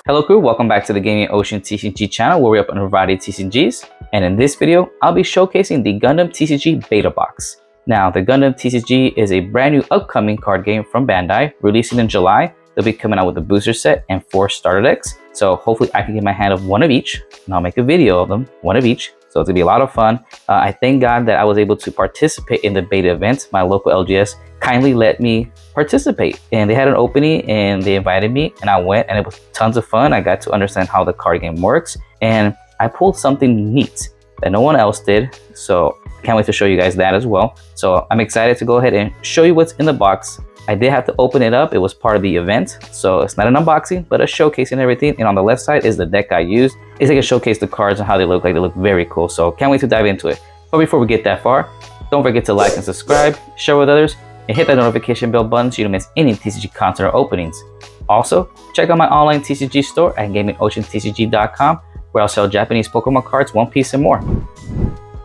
Hello crew, welcome back to the Gaming Ocean TCG channel where we upload a variety of TCGs. And in this video, I'll be showcasing the Gundam TCG Beta Box. Now, the Gundam TCG is a brand new upcoming card game from Bandai, releasing in July. They'll be coming out with a booster set and 4 starter decks. So hopefully I can get my hand of one of each, and I'll make a video of them, one of each. So it's gonna be a lot of fun. I thank God that I was able to participate in the beta event. My local LGS kindly let me participate, and they had an opening and they invited me, and I went, and it was tons of fun. I got to understand how the card game works, and I pulled something neat that no one else did. So can't wait to show you guys that as well. So I'm excited to go ahead and show you what's in the box. I did have to open it up. It was part of the event, so it's not an unboxing, but a showcase and everything. And on the left side is the deck I used. It's like a showcase the cards and how they look like. They look very cool, so can't wait to dive into it. But before we get that far, don't forget to like and subscribe, share with others, and hit that notification bell button so you don't miss any TCG content or openings. Also, check out my online TCG store at gamingoceantcg.com, where I'll sell Japanese Pokemon cards, One Piece, and more.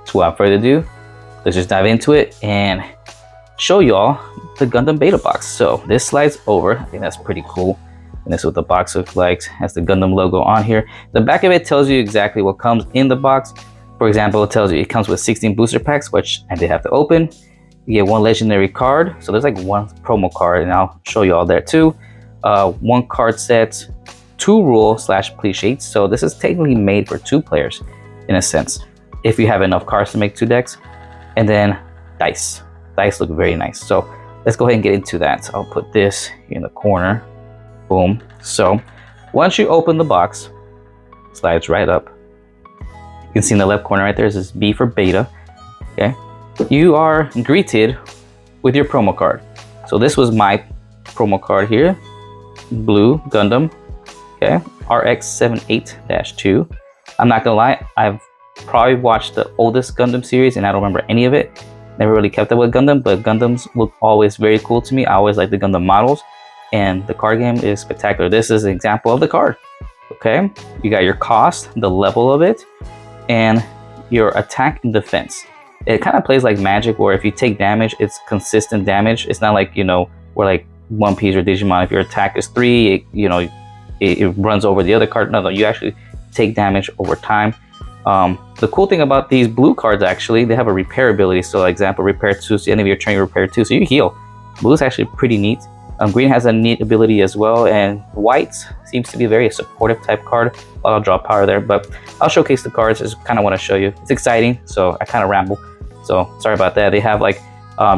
So without further ado, let's just dive into it and show y'all the Gundam Beta Box. So this slides over. I think that's pretty cool. And this is what the box looks like. It has the Gundam logo on here. The back of it tells you exactly what comes in the box. For example, it tells you it comes with 16 booster packs, which I did have to open. You get 1 legendary card. So there's like 1 promo card, and I'll show you all there too. 1 card set, 2 rule/play sheets. So this is technically made for 2 players in a sense, if you have enough cards to make 2 decks. And then dice. Dice look very nice. So let's go ahead and get into that. I'll put this in the corner. Boom. So once you open the box, it slides right up. You can see in the left corner right there is this B for beta. Okay. You are greeted with your promo card. So this was my promo card here. Blue Gundam. Okay. RX78-2. I'm not gonna lie, I've probably watched the oldest Gundam series and I don't remember any of it. Never really kept up with Gundam, but Gundams look always very cool to me. I always like the Gundam models, and the card game is spectacular. This is an example of the card. Okay, you got your cost, the level of it, and your attack and defense. It kind of plays like Magic, where if you take damage, it's consistent damage. It's not like, you know, where like One Piece or Digimon, if your attack is 3, it runs over the other card. No, you actually take damage over time. The cool thing about these blue cards, actually, they have a repair ability. So example, repair 2, so the end of your turn you repair 2, so you heal. Blue is actually pretty neat. Green has a neat ability as well, and white seems to be a very supportive type card. I'll draw power there, but I'll showcase the cards. Just kind of want to show you. It's exciting, so I kind of ramble. So sorry about that. They have like,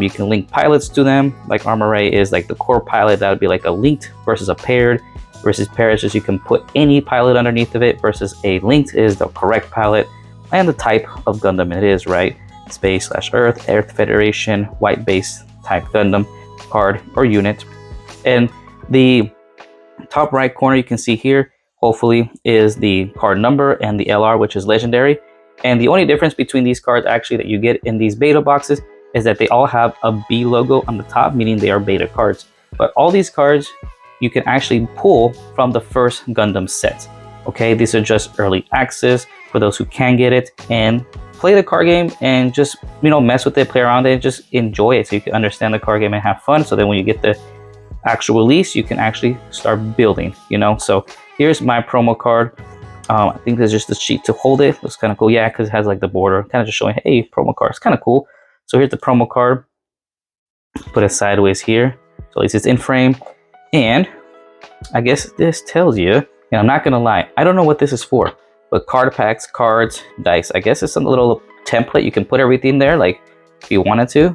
you can link pilots to them. Like Armor Ray is like the core pilot. That would be like a linked versus a paired. Versus paired is just you can put any pilot underneath of it, versus a linked is the correct pilot. And the type of Gundam it is, right? Space/Earth, Earth Federation, white base type Gundam card or unit. And the top right corner you can see here, hopefully, is the card number and the LR, which is legendary. And the only difference between these cards actually that you get in these beta boxes is that they all have a B logo on the top, meaning they are beta cards. But all these cards you can actually pull from the first Gundam set. Okay, these are just early access for those who can get it, and play the card game and just, you know, mess with it, play around it, just enjoy it so you can understand the card game and have fun. So then when you get the actual release, you can actually start building, you know. So here's my promo card. I think there's just the sheet to hold it. Looks kind of cool, yeah, because it has like the border, kind of just showing, hey, promo card. It's kind of cool. So here's the promo card. Put it sideways here, so at least it's in frame. And I guess this tells you, and I'm not gonna lie, I don't know what this is for, but card packs, cards, dice. I guess it's a little template. You can put everything there, like if you wanted to.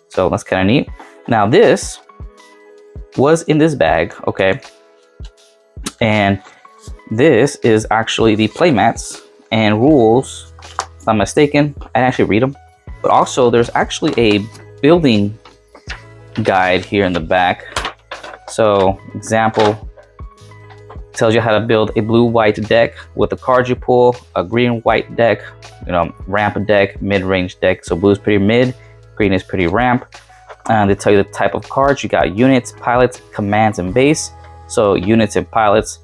So that's kind of neat. Now this was in this bag, okay? And this is actually the playmats and rules. If I'm mistaken, I actually read them. But also there's actually a building guide here in the back. So example, tells you how to build a blue-white deck with the cards you pull, a green-white deck, you know, ramp deck, mid-range deck. So blue is pretty mid, green is pretty ramp. And they tell you the type of cards. You got units, pilots, commands, and base. So units and pilots,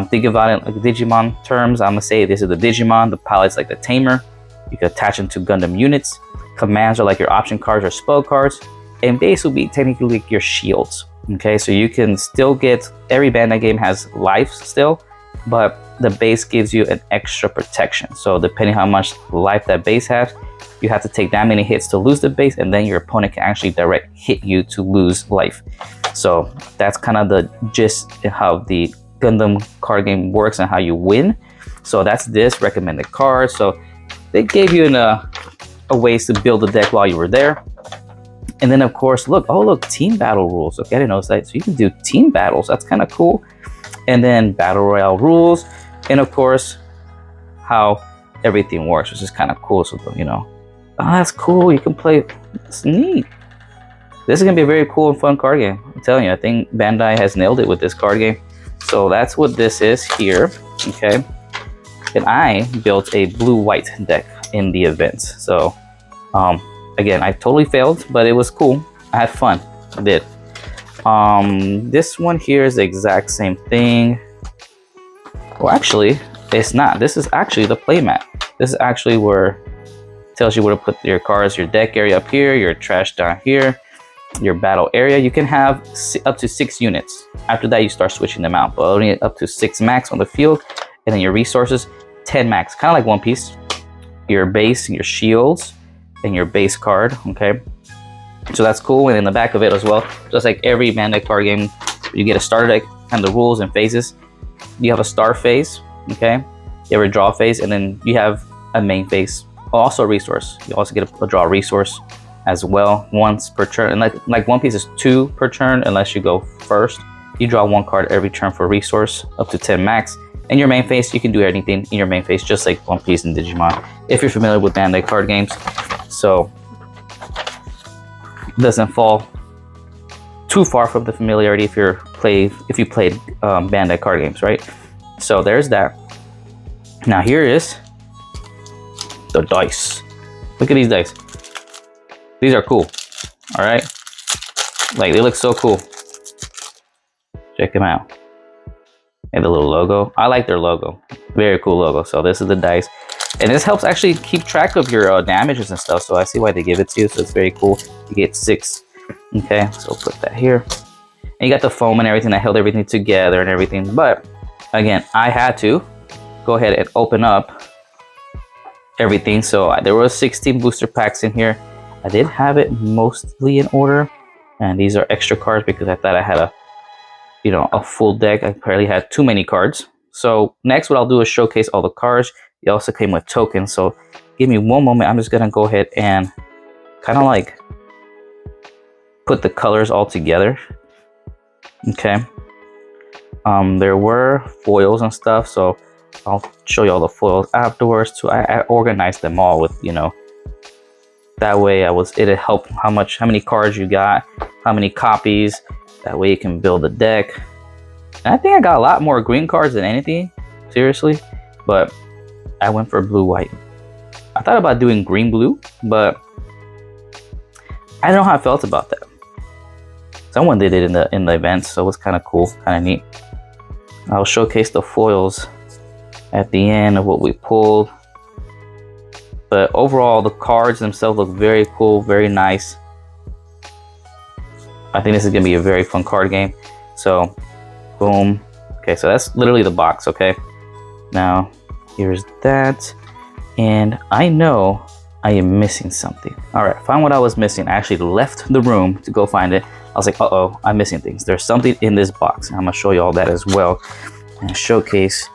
think about it like Digimon terms. I'm gonna say this is the Digimon, the pilot's like the tamer. You can attach them to Gundam units. Commands are like your option cards or spell cards. And base will be technically like your shields. Okay, so you can still get, every Bandai game has life still, but the base gives you an extra protection. So depending how much life that base has, you have to take that many hits to lose the base, and then your opponent can actually direct hit you to lose life. So that's kind of the gist of how the Gundam card game works and how you win. So that's this recommended card. So they gave you a ways to build the deck while you were there. And then of course, look, team battle rules. Okay, I didn't know that. So you can do team battles. That's kind of cool. And then battle royale rules, and of course how everything works, which is kind of cool. So you know, oh, that's cool. You can play. It's neat. This is gonna be a very cool and fun card game. I'm telling you, I think Bandai has nailed it with this card game. So that's what this is here. Okay, and I built a blue-white deck in the events. So again, I totally failed, but it was cool. I had fun. I did. This one here is the exact same thing. Well, actually, it's not. This is actually the playmat. This is actually where it tells you where to put your cards, your deck area up here, your trash down here, your battle area. You can have up to 6 units. After that, you start switching them out, but only up to 6 max on the field. And then your resources, 10 max, kind of like One Piece. Your base, your shields, and your base card, okay? So that's cool. And in the back of it as well, just like every Bandai card game, you get a starter deck and the rules and phases. You have a start phase, okay? You have a draw phase, and then you have a main phase. Also a resource. You also get a draw resource as well, once per turn. And like One Piece is 2 per turn unless you go first. You draw 1 card every turn for resource, up to 10 max. In your main phase, you can do anything in your main phase, just like One Piece and Digimon, if you're familiar with Bandai card games. So it doesn't fall too far from the familiarity if you played Bandai card games, right? So there's that. Now here is the dice. Look at these dice. These are cool. All right, like they look so cool. Check them out. And the little logo. I like their logo. Very cool logo. So this is the dice. And this helps actually keep track of your damages and stuff. So I see why they give it to you. So it's very cool. You get 6. Okay, so put that here. And you got the foam and everything that held everything together and everything. But again, I had to go ahead and open up everything. So there were 16 booster packs in here. I did have it mostly in order. And these are extra cards because I thought I had a full deck. I apparently had too many cards. So next what I'll do is showcase all the cards. It also came with tokens. So give me one moment. I'm just gonna go ahead and kind of like put the colors all together. Okay. There were foils and stuff, so I'll show you all the foils afterwards too. I organized them all with, that way it'd help how many cards you got, how many copies. That way you can build a deck. And I think I got a lot more green cards than anything, seriously. But I went for blue-white. I thought about doing green-blue, but I don't know how I felt about that. Someone did it in the event, so it was kind of cool, kind of neat. I'll showcase the foils at the end of what we pulled. But overall, the cards themselves look very cool, very nice. I think this is gonna be a very fun card game. So, boom. Okay, so that's literally the box, okay? Now, here's that. And I know I am missing something. All right, find what I was missing. I actually left the room to go find it. I was like, uh-oh, I'm missing things. There's something in this box. I'm gonna show you all that as well. And showcase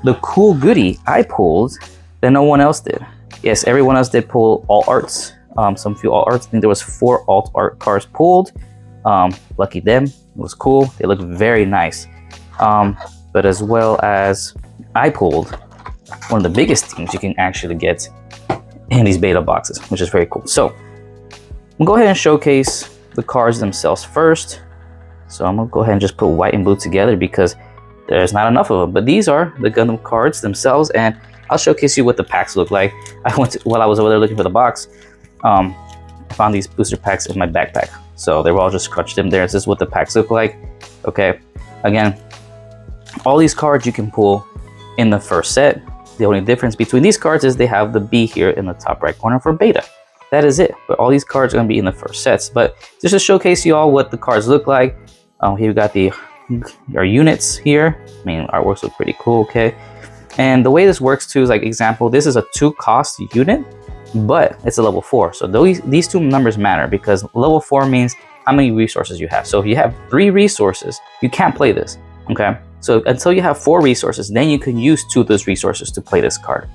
the cool goodie I pulled that no one else did. Yes, everyone else did pull alt arts. Some few alt arts. I think there was 4 alt art cards pulled. Lucky them. It was cool. They look very nice. But as well as I pulled one of the biggest things you can actually get in these beta boxes, which is very cool. So we'll go ahead and showcase the cards themselves first. So I'm gonna go ahead and just put white and blue together because there's not enough of them. But these are the Gundam cards themselves, and I'll showcase you what the packs look like. While I was over there looking for the box, I found these booster packs in my backpack. So they were all just scrunched in there. This is what the packs look like. Okay, again, all these cards you can pull in the first set. The only difference between these cards is they have the B here in the top right corner for beta. That is it. But all these cards are going to be in the first sets. But just to showcase you all what the cards look like, here we got the our units here. I mean, artworks look pretty cool, okay? And the way this works too is like, example, this is a 2 cost unit, but it's a level 4. So these 2 numbers matter because level 4 means how many resources you have. So if you have 3 resources, you can't play this, okay? So until you have 4 resources, then you can use 2 of those resources to play this card.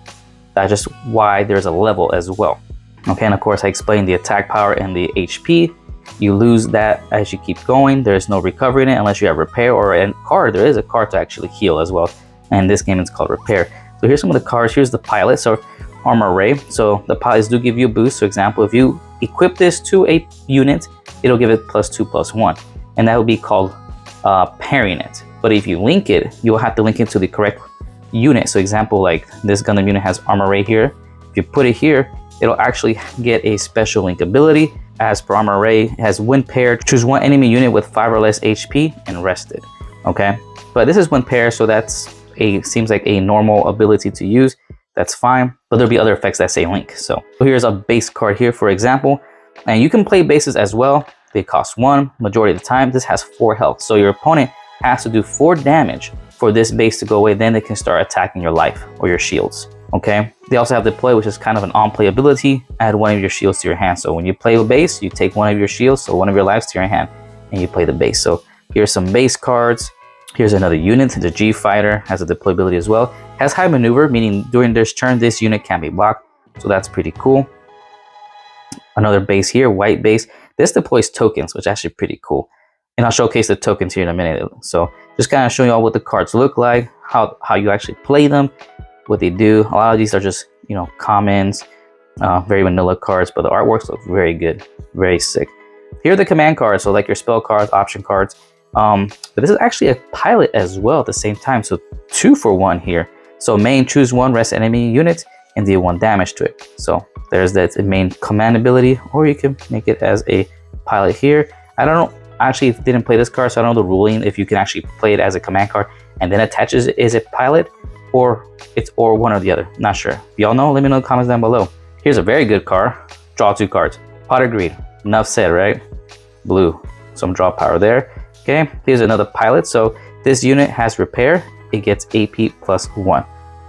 That's just why there's a level as well. Okay, and of course I explained the attack power and the HP. You lose that as you keep going. There's no recovery in it unless you have repair or a card. There is a card to actually heal as well. And this game is called repair. So here's some of the cards. Here's the pilot, so armor array. So the pilots do give you a boost. For example, if you equip this to a unit, it'll give it +2/+1. And that will be called pairing it. But if you link it, you'll have to link it to the correct unit. So example, like this Gundam unit has armor array here. If you put it here, it'll actually get a special link ability. As per armor array, it has when paired, choose 1 enemy unit with 5 or less HP and rest it. Okay, but this is when paired, so that's seems like a normal ability to use. That's fine, but there'll be other effects that say link. So here's a base card here, for example, and you can play bases as well. They cost 1 majority of the time. This has 4 health, so your opponent has to do 4 damage for this base to go away. Then they can start attacking your life or your shields. Okay, they also have deploy, which is kind of an on-play ability. Add 1 of your shields to your hand. So when you play a base, you take 1 of your shields, so 1 of your lives to your hand, and you play the base. So here's some base cards. Here's another unit. The G Fighter has a deploy ability as well. Has high maneuver, meaning during this turn, this unit can be blocked. So that's pretty cool. Another base here, white base. This deploys tokens, which is actually pretty cool. And I'll showcase the tokens here in a minute. So just kind of showing you all what the cards look like, how you actually play them, what they do. A lot of these are just, you know, commons, very vanilla cards, but the artworks look very good, very sick. Here are the command cards, so like your spell cards, option cards. But this is actually a pilot as well at the same time, so 2 for 1 here. So main, choose 1 rest enemy unit and deal 1 damage to it. So there's that main command ability, or you can make it as a pilot here. I don't know, actually didn't play this card, so I don't know the ruling if you can actually play it as a command card and then attaches it as a pilot, or it's or one or the other. Not sure. If y'all know, let me know in the comments down below. Here's a very good card. Draw 2 cards. Pot of Greed. Enough said, right? Blue. Some draw power there. Okay, here's another pilot. So this unit has repair. It gets AP +1.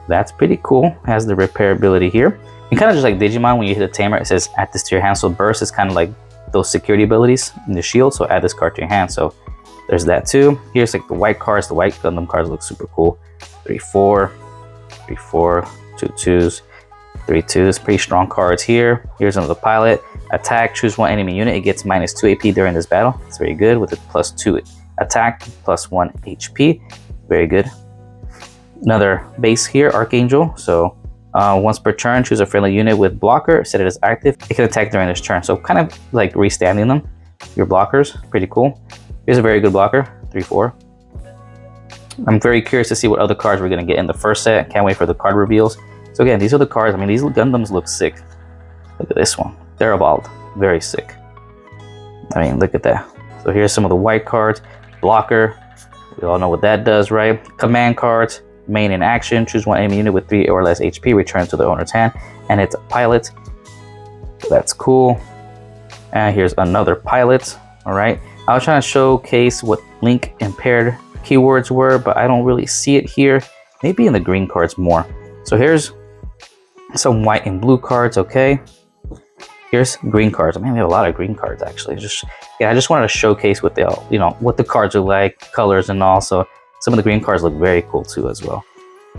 That's pretty cool. Has the repair ability here. And kind of just like Digimon, when you hit a tamer, it says add this to your hand. So burst is kind of like those security abilities in the shield. So add this card to your hand. So there's that too. Here's like the white cards. The white Gundam cards look super cool. 3/4, 3/4, 2 2s, 3 2s. Pretty strong cards here. Here's another pilot. Attack, choose 1 enemy unit. It gets -2 AP during this battle. It's very good with a +2 attack, +1 HP. Very good. Another base here, Archangel. So once per turn, choose a friendly unit with blocker. Set it as active. It can attack during this turn. So kind of like restanding them, your blockers. Pretty cool. Here's a very good blocker, 3/4. I'm very curious to see what other cards we're going to get in the first set. Can't wait for the card reveals. So again, these are the cards. I mean, these Gundams look sick. Look at this one. They're evolved. Very sick. I mean, look at that. So here's some of the white cards. Blocker. We all know what that does, right? Command cards. Main in action. Choose 1 enemy unit with 3 or less HP. Return to the owner's hand. And it's a pilot. That's cool. And here's another pilot. All right. I was trying to showcase what link and paired keywords were, but I don't really see it here. Maybe in the green cards more. So here's some white and blue cards. Okay, here's green cards. I mean, we have a lot of green cards actually. I just wanted to showcase what they all, you know, what the cards are like, colors and all. So some of the green cards look very cool too as well.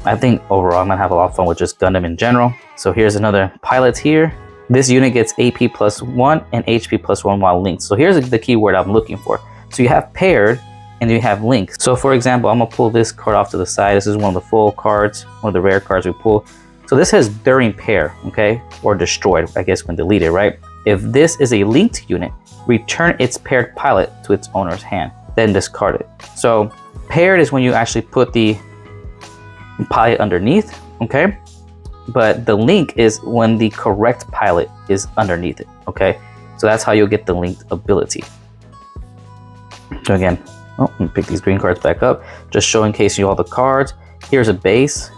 I think overall I'm gonna have a lot of fun with just Gundam in general. So here's another pilot here. This unit gets AP +1 and HP +1 while linked. So here's the keyword I'm looking for. So you have paired and you have link. So for example, I'm gonna pull this card off to the side. This is one of the full cards, one of the rare cards we pull. So this says during pair, okay? Or destroyed, I guess when deleted, right? If this is a linked unit, return its paired pilot to its owner's hand, then discard it. So paired is when you actually put the pilot underneath, okay? But the link is when the correct pilot is underneath it, okay? So that's how you'll get the linked ability. So again, let me pick these green cards back up, just showing case you all the cards. Here's a base,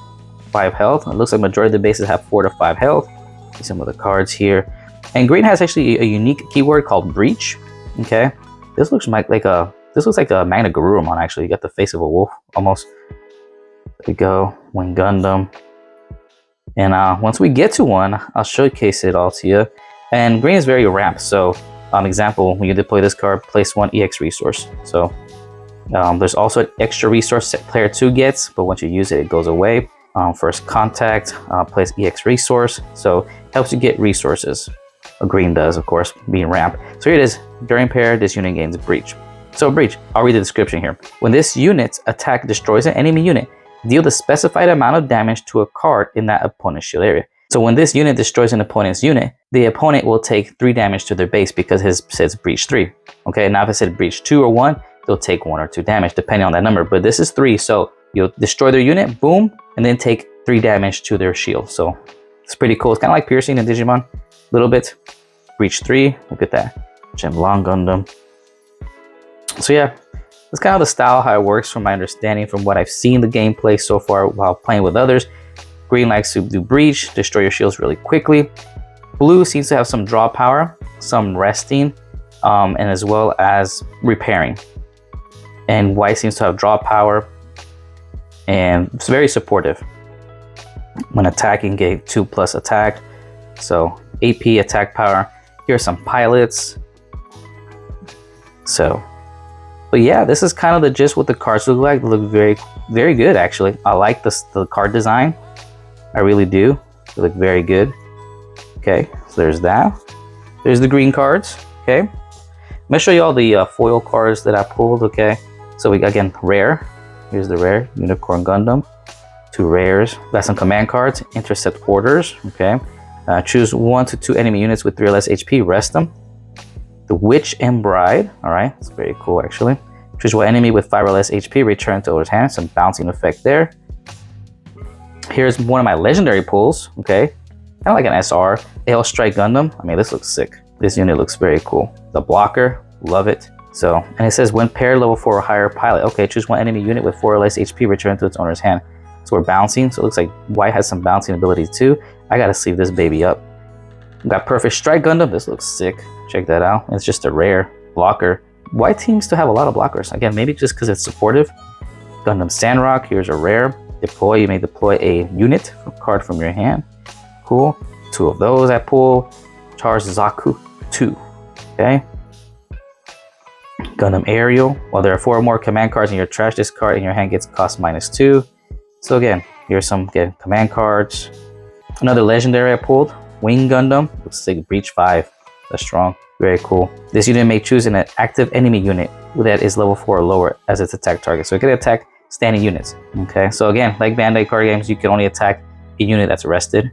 5 health. It looks like majority of the bases have 4 to 5 health. See some of the cards here. And green has actually a unique keyword called breach. Okay, this looks like a This looks like a Magna Garurumon, actually. You got the face of a wolf, almost. There we go, Wing Gundam. And once we get to one, I'll showcase it all to you. And green is very ramped, so example, when you deploy this card, place 1 EX resource. So there's also an extra resource that player 2 gets, but once you use it, it goes away. First contact, place EX resource, so helps you get resources. Green does, of course, being ramp. So here it is. During pair, this unit gains breach. So breach, I'll read the description here. When this unit's attack destroys an enemy unit, deal the specified amount of damage to a card in that opponent's shield area. So when this unit destroys an opponent's unit, the opponent will take 3 damage to their base because his says breach 3. Okay, now if it said breach 2 or 1, they'll take 1 or 2 damage depending on that number. But this is 3, so you'll destroy their unit, boom, and then take 3 damage to their shield. So it's pretty cool. It's kind of like piercing in Digimon, a little bit. Breach 3, look at that. Gemlong Gundam. So yeah, that's kind of the style, how it works from my understanding, from what I've seen the gameplay so far while playing with others. Green likes to do breach, destroy your shields really quickly. Blue seems to have some draw power, some resting, and as well as repairing. And white seems to have draw power, and it's very supportive. When attacking, get 2+ attack, so AP attack power. Here are some pilots. So, but yeah, this is kind of the gist what the cards look like. They look very, very good actually. I like the card design. I really do. They look very good. Okay, so there's that. There's the green cards. Okay, I'm gonna show you all the foil cards that I pulled. Okay, so we got, again, rare. Here's the rare Unicorn Gundam. 2 rares. Got some command cards. Intercept orders. Okay. Choose 1 to 2 enemy units with 3 or less HP, rest them. The Witch and Bride, alright, it's very cool actually. Choose 1 enemy with 5 or less HP, return to owner's hand, some bouncing effect there. Here's one of my legendary pulls, okay. Kind of like an SR, AL Strike Gundam. I mean, this looks sick. This unit looks very cool. The blocker, love it. So, and it says when paired level 4 or higher pilot. Okay, choose 1 enemy unit with 4 or less HP, return to its owner's hand. So we're bouncing, so it looks like white has some bouncing abilities too. I gotta sleeve this baby up. We got Perfect Strike Gundam. This looks sick. Check that out. It's just a rare blocker. White seems to have a lot of blockers. Again, maybe just because it's supportive. Gundam Sandrock. Here's a rare. Deploy. You may deploy a unit card from your hand. Cool. 2 of those I pull. Charge Zaku 2. Okay. Gundam Aerial. While there are 4 or more command cards in your trash, this card in your hand gets cost -2. So again, here's some command cards. Another legendary I pulled, Wing Gundam. Looks like breach 5. That's strong. Very cool. This unit may choose an active enemy unit that is level 4 or lower as its attack target. So it can attack standing units. Okay, so again, like Bandai card games, you can only attack a unit that's rested,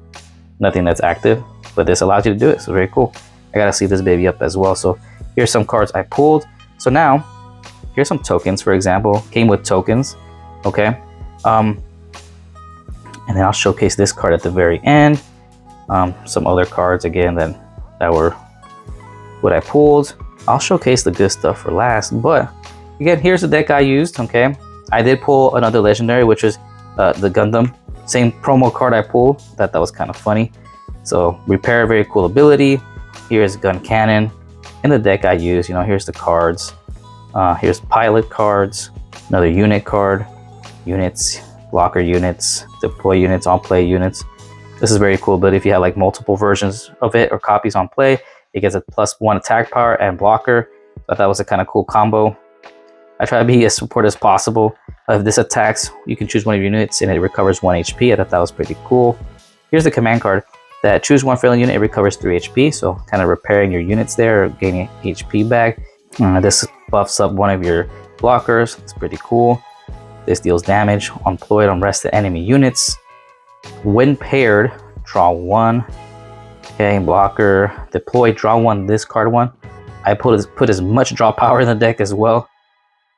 nothing that's active. But this allows you to do it. So very cool. I gotta see this baby up as well. So here's some cards I pulled. So now, here's some tokens, for example. Came with tokens. Okay. And then I'll showcase this card at the very end. Some other cards again that were what I pulled. I'll showcase the good stuff for last, but again, here's the deck I used. Okay, I did pull another legendary, which is the Gundam. Same promo card I pulled. That was kind of funny. So repair, very cool ability. Here's gun cannon. In the deck I use, you know, here's the cards. Here's pilot cards. Another unit card. Units. Blocker units, deploy units, on play units. This is very cool, but if you have like multiple versions of it or copies on play, it gets a +1 attack power and blocker. I thought that was a kind of cool combo. I try to be as supportive as possible. If this attacks, you can choose 1 of your units and it recovers 1 HP. I thought that was pretty cool. Here's the command card that choose 1 friendly unit, it recovers 3 HP. So kind of repairing your units there, gaining HP back. This buffs up 1 of your blockers. It's pretty cool. This deals damage on deployed on rested enemy units. When paired, draw 1. Okay, blocker. Deploy, draw 1, discard 1. I put as much draw power in the deck as well.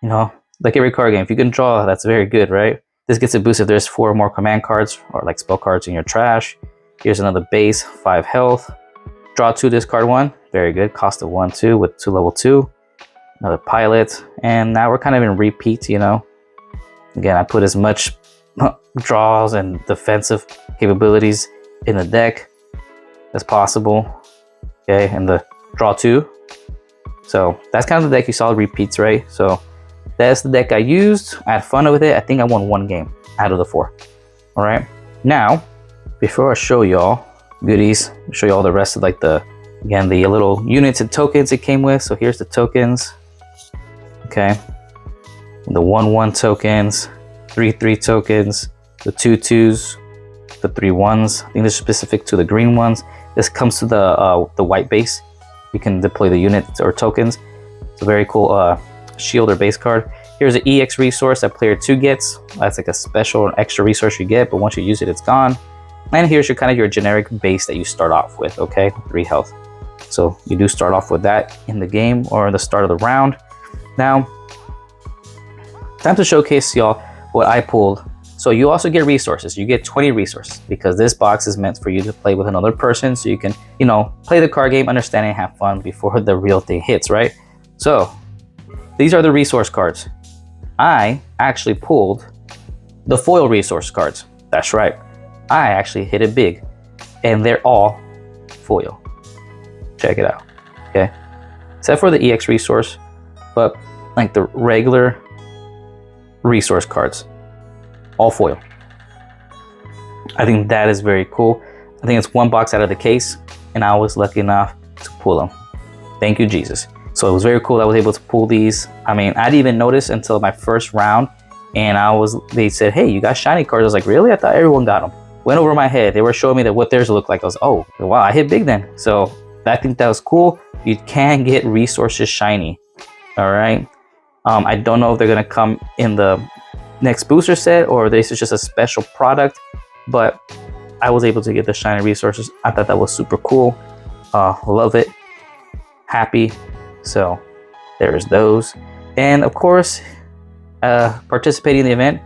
You know, like every card game, if you can draw, that's very good, right? This gets a boost if there's 4 more command cards or like spell cards in your trash. Here's another base, 5 health. Draw 2, discard 1. Very good. Cost of 1, 2 with 2 level 2. Another pilot. And now we're kind of in repeat, you know. Again, I put as much draws and defensive capabilities in the deck as possible. Okay, and the draw 2. So that's kind of the deck you saw repeats, right? So That's the deck I used. I had fun with it. I think I won 1 game out of the 4. All right. Now, before I show y'all goodies, I'll show you all the rest of like the little units and tokens it came with. So here's the tokens. Okay. The 1/1 tokens, 3/3 tokens, the 2/2s, the 3/1s. I think this is specific to the green ones. This comes to the white base. You can deploy the units or tokens. It's a very cool shield or base card. Here's an EX resource that player 2 gets. That's like a special or extra resource you get, but once you use it, it's gone. And here's your kind of your generic base that you start off with, okay? 3 health. So you do start off with that in the game or in the start of the round. Now, time to showcase y'all what I pulled. So you also get resources. You get 20 resources because this box is meant for you to play with another person so you can, you know, play the card game, understand and have fun before the real thing hits, right? So these are the resource cards. I actually pulled the foil resource cards. That's right. I actually hit it big and they're all foil. Check it out, okay? Except for the EX resource, but like the regular resource cards, all foil. I think that is very cool. I think it's 1 box out of the case and I was lucky enough to pull them. Thank you, Jesus. So it was very cool that I was able to pull these. I mean, I didn't even notice until my first round and they said, hey, you got shiny cards. I was like, really? I thought everyone got them. Went over my head. They were showing me that what theirs looked like. I was, oh, wow, I hit big then. So I think that was cool. You can get resources shiny. All right. I don't know if they're going to come in the next booster set or this is just a special product, but I was able to get the shiny resources. I thought that was super cool. Love it. Happy. So there's those. And of course, participating in the event,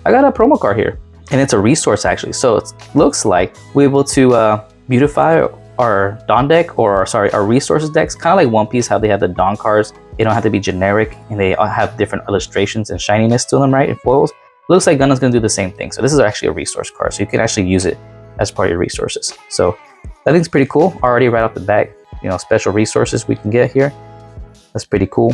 I got a promo card here and it's a resource actually. So it looks like we're able to beautify our Dawn deck or our resources decks, kind of like One Piece, how they have the Dawn cards. They don't have to be generic and they all have different illustrations and shininess to them, right? In foils. Looks like Gundam's gonna do the same thing. So this is actually a resource card. So you can actually use it as part of your resources. So I think it's pretty cool. Already right off the bat, you know, special resources we can get here. That's pretty cool.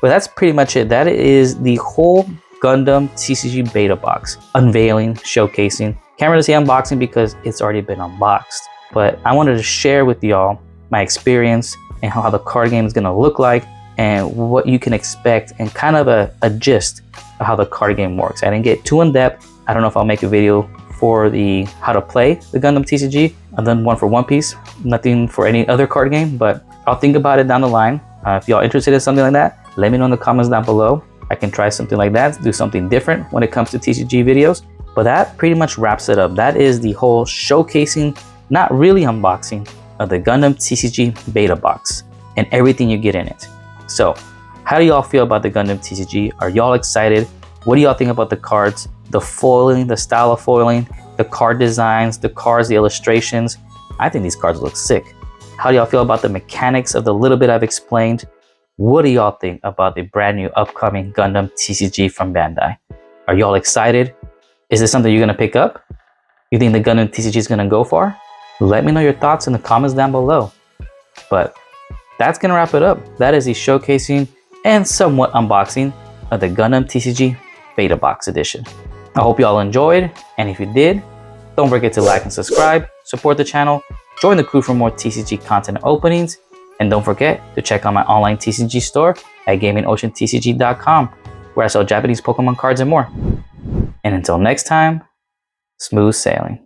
But that's pretty much it. That is the whole Gundam TCG Beta Box. Unveiling, showcasing. Can't really say unboxing because it's already been unboxed. But I wanted to share with y'all my experience and how the card game is gonna look like and what you can expect and kind of a gist of how the card game works. I didn't get too in depth. I don't know if I'll make a video for the how to play the Gundam TCG. I've done one for One Piece, nothing for any other card game, but I'll think about it down the line. If y'all interested in something like that, let me know in the comments down below. I can try something like that, do something different when it comes to TCG videos. But that pretty much wraps it up. That is the whole showcasing, not really unboxing, of the Gundam TCG Beta Box and everything you get in it. So how do y'all feel about the Gundam TCG? Are y'all excited? What do y'all think about the cards, the foiling, the style of foiling, the card designs, the cards, the illustrations? I think these cards look sick. How do y'all feel about the mechanics of the little bit I've explained? What do y'all think about the brand new upcoming Gundam TCG from Bandai? Are y'all excited? Is this something you're gonna pick up? You think the Gundam TCG is gonna go far? Let me know your thoughts in the comments down below. But that's gonna wrap it up. That is the showcasing and somewhat unboxing of the Gundam TCG Beta Box edition. I hope y'all enjoyed, and if you did, don't forget to like and subscribe, support the channel, join the crew for more TCG content and openings, and don't forget to check out my online TCG store at gamingoceantcg.com, where I sell Japanese Pokemon cards and more. And until next time, smooth sailing.